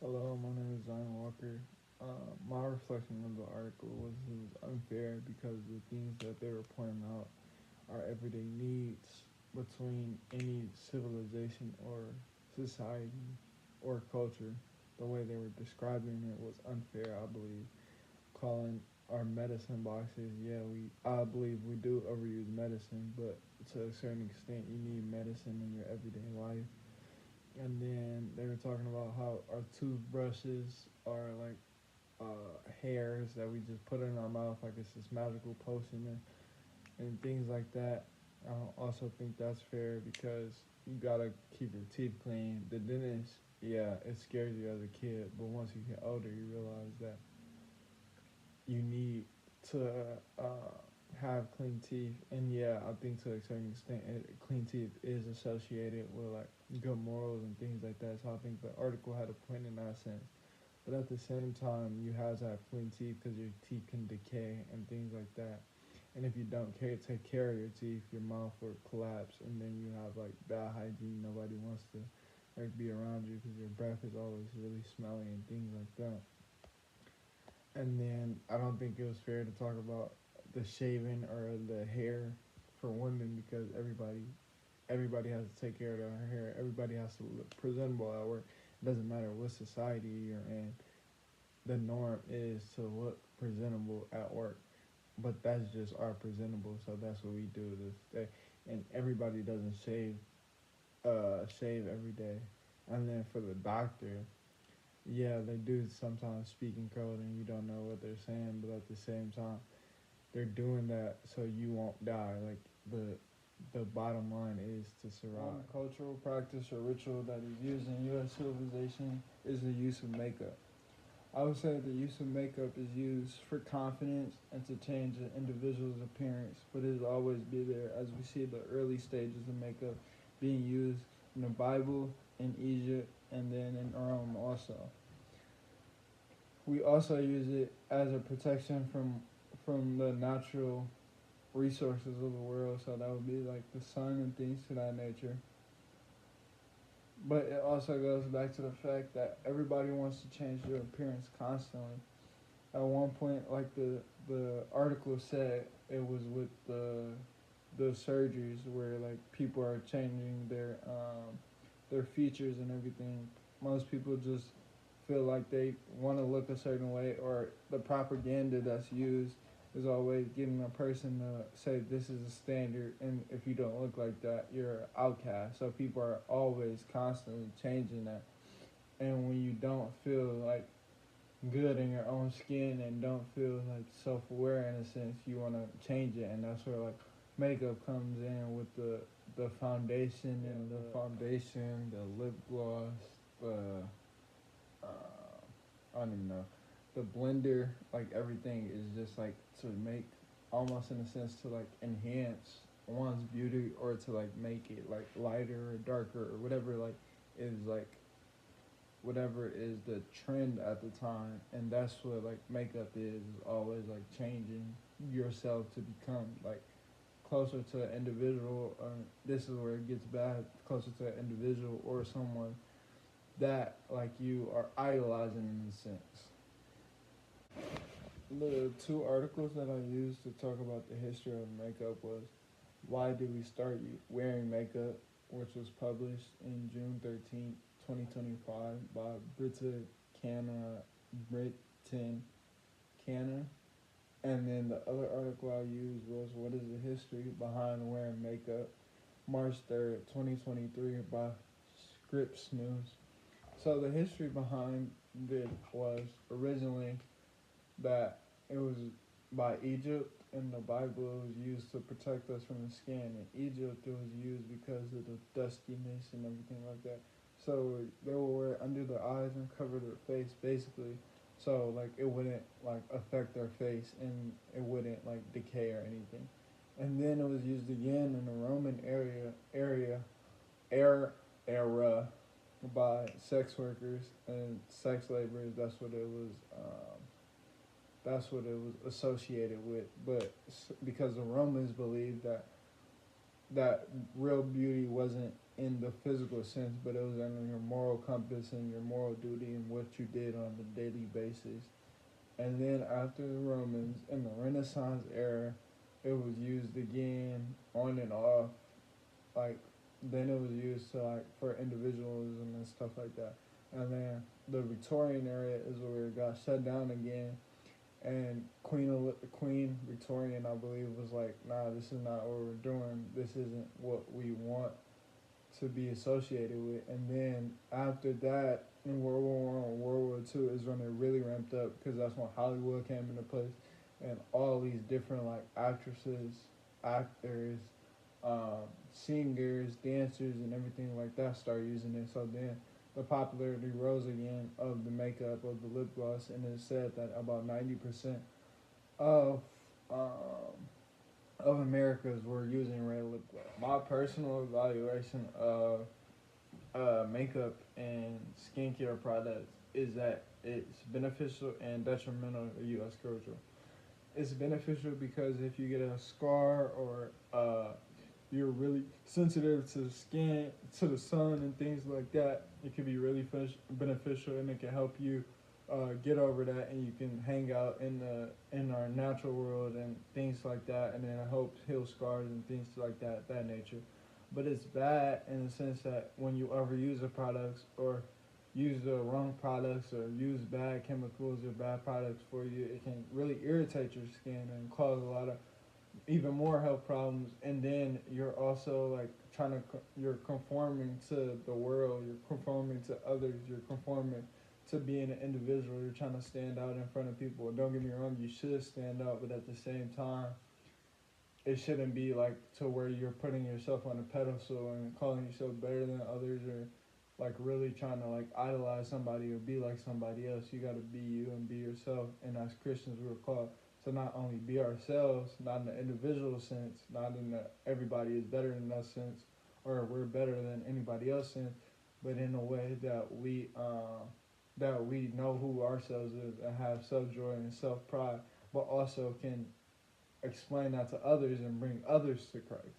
Hello, my name is Zion Walker. My reflection of the article was it was unfair because the things that they were pointing out are everyday needs between any civilization or society or culture. The way they were describing it was unfair, I believe. Calling our medicine boxes, yeah, I believe we do overuse medicine, but to a certain extent, you need medicine in your everyday life. And then they were talking about how our toothbrushes are like hairs that we just put in our mouth like it's this magical potion and things like that. I also think that's fair because you gotta keep your teeth clean. The dentist, yeah, it scares you as a kid, but once you get older, you realize that you need to have clean teeth. And yeah, I think to a certain extent, clean teeth is associated with like good morals and things like that. So I think the article had a point in that sense. But at the same time, you have to have clean teeth because your teeth can decay and things like that. And if you don't take care of your teeth, your mouth will collapse, and then you have like bad hygiene. Nobody wants to like be around you because your breath is always really smelly and things like that. And then I don't think it was fair to talk about the shaving or the hair for women because everybody has to take care of their hair. Everybody has to look presentable at work. It doesn't matter what society you're in. The norm is to look presentable at work. But that's just our presentable, so that's what we do this day. And everybody doesn't shave every day. And then for the doctor, yeah, they do sometimes speak in code and you don't know what they're saying, but at the same time, they're doing that so you won't die. Like the bottom line is to survive. One cultural practice or ritual that is used in U.S. civilization is the use of makeup. I would say the use of makeup is used for confidence and to change an individual's appearance, but it will always be there as we see the early stages of makeup being used in the Bible, in Egypt, and then in Rome also. We also use it as a protection from the natural resources of the world, so that would be like the sun and things to that nature. But it also goes back to the fact that everybody wants to change their appearance constantly. At one point, like the article said, it was with the surgeries where like people are changing their features and everything. Most people just feel like they want to look a certain way, or the propaganda that's used is always getting a person to say this is a standard, and if you don't look like that, you're an outcast. So people are always constantly changing that, and when you don't feel like good in your own skin and don't feel like self-aware in a sense, you want to change it, and that's where like makeup comes in with the foundation and the lip gloss, the I don't even know, the blender, like everything is just like to make almost in a sense to like enhance one's beauty or to like make it like lighter or darker or whatever like is like whatever is the trend at the time, and that's what like makeup is always like changing yourself to become like closer to an individual. This is where it gets bad, closer to an individual or someone that like you are idolizing in a sense. The two articles that I used to talk about the history of makeup was Why Did We Start Wearing Makeup, which was published in June 13th, 2025 by Britton Canner. And then the other article I used was What is the History Behind Wearing Makeup, March 3rd, 2023 by Scripps News. So the history behind it was originally that it was by Egypt. In the Bible, it was used to protect us from the skin. In Egypt, it was used because of the dustiness and everything like that. So they would wear it under their eyes and cover their face, basically. So like it wouldn't like affect their face and it wouldn't like decay or anything. And then it was used again in the Roman era, era by sex workers and sex laborers. That's what it was associated with. But because the Romans believed that that real beauty wasn't in the physical sense, but it was in your moral compass and your moral duty and what you did on a daily basis. And then after the Romans in the Renaissance era, it was used again on and off. Like then it was used to like for individualism and stuff like that. And then the Victorian era is where it got shut down again. And Queen Victorian, I believe, was like, nah, this is not what we're doing. This isn't what we want to be associated with. And then after that, in World War One and World War Two is when it really ramped up because that's when Hollywood came into place, and all these different like actresses, actors, singers, dancers, and everything like that started using it. So then the popularity rose again of the makeup, of the lip gloss, and it said that about 90% of um, Americans were using red lip gloss. My personal evaluation of makeup and skincare products is that it's beneficial and detrimental to U.S. culture. It's beneficial because if you get a scar or you're really sensitive to the skin, to the sun, and things like that, it can be really beneficial, and it can help you get over that, and you can hang out in our natural world and things like that, and then it helps heal scars and things like that nature. But it's bad in the sense that when you overuse the products or use the wrong products or use bad chemicals or bad products for you, it can really irritate your skin and cause a lot of even more health problems. And then you're also like you're conforming to the world, you're conforming to others, you're conforming to being an individual, you're trying to stand out in front of people. Don't get me wrong, you should stand out, but at the same time it shouldn't be like to where you're putting yourself on a pedestal and calling yourself better than others, or like really trying to like idolize somebody or be like somebody else. You got to be you and be yourself. And as Christians, we're called to not only be ourselves, not in the individual sense, not in the everybody is better than us sense, or we're better than anybody else sense, but in a way that we know who ourselves is and have self joy and self pride, but also can explain that to others and bring others to Christ.